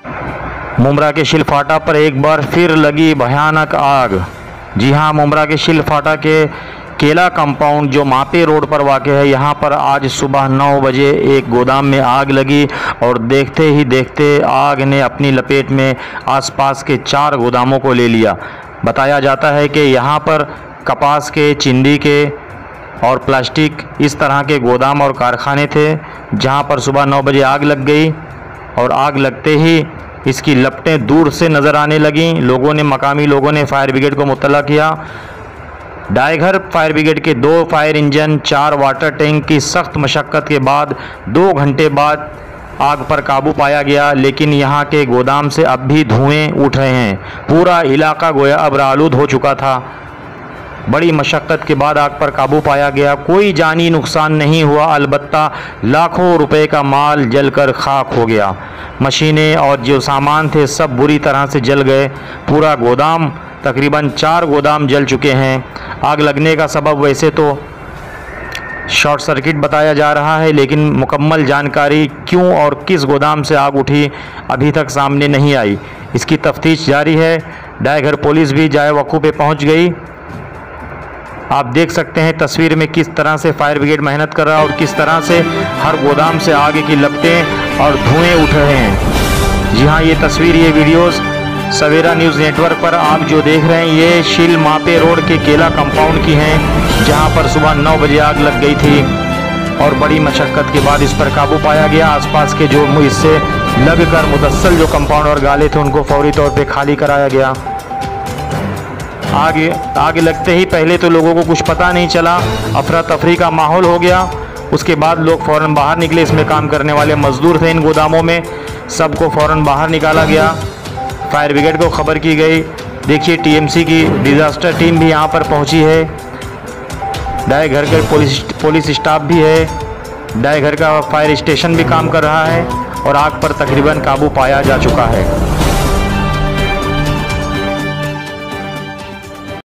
मुमरा के शिलफाटा पर एक बार फिर लगी भयानक आग। जी हां, मुमरा के शिलफाटा के केला कंपाउंड जो मापे रोड पर वाक़ है, यहाँ पर आज सुबह 9 बजे एक गोदाम में आग लगी और देखते ही देखते आग ने अपनी लपेट में आसपास के 4 गोदामों को ले लिया। बताया जाता है कि यहाँ पर कपास के, चिंदी के और प्लास्टिक इस तरह के गोदाम और कारखाने थे, जहाँ पर सुबह 9 बजे आग लग गई और आग लगते ही इसकी लपटें दूर से नज़र आने लगीं। मकामी लोगों ने फायर ब्रिगेड को मुत्तला किया। डायघर फायर ब्रिगेड के 2 फायर इंजन, 4 वाटर टैंक की सख्त मशक्क़त के बाद 2 घंटे बाद आग पर काबू पाया गया, लेकिन यहाँ के गोदाम से अब भी धुएं उठ रहे हैं। पूरा इलाका गोया अबरालूद हो चुका था। बड़ी मशक्क़त के बाद आग पर काबू पाया गया। कोई जानी नुकसान नहीं हुआ, अलबत्ता लाखों रुपए का माल जलकर खाक हो गया। मशीनें और जो सामान थे सब बुरी तरह से जल गए। पूरा गोदाम, तकरीबन 4 गोदाम जल चुके हैं। आग लगने का सबब वैसे तो शॉर्ट सर्किट बताया जा रहा है, लेकिन मुकम्मल जानकारी क्यों और किस गोदाम से आग उठी अभी तक सामने नहीं आई। इसकी तफ्तीश जारी है। डायघर पुलिस भी जाए वक़ू पे पहुंच गई। आप देख सकते हैं तस्वीर में किस तरह से फायर ब्रिगेड मेहनत कर रहा है और किस तरह से हर गोदाम से आग की लपटें और धुएँ उठ रहे हैं। जी हाँ, ये तस्वीर, ये वीडियोज़ सवेरा न्यूज़ नेटवर्क पर आप जो देख रहे हैं ये शिल मापे रोड के केला कंपाउंड की हैं, जहां पर सुबह 9 बजे आग लग गई थी और बड़ी मशक्क़त के बाद इस पर काबू पाया गया। आसपास के जो इससे लगकर मुदस्सल जो कंपाउंड और गाले थे उनको फौरी तौर पे खाली कराया गया। आग लगते ही पहले तो लोगों को कुछ पता नहीं चला, अफरा तफरी का माहौल हो गया। उसके बाद लोग फ़ौरन बाहर निकले। इसमें काम करने वाले मज़दूर थे इन गोदामों में, सबको फ़ौरन बाहर निकाला गया। फायर ब्रिगेड को खबर की गई। देखिए टीएमसी की डिज़ास्टर टीम भी यहाँ पर पहुँची है। डायघर का पुलिस स्टाफ भी है। डायघर का फायर स्टेशन भी काम कर रहा है और आग पर तकरीबन काबू पाया जा चुका है।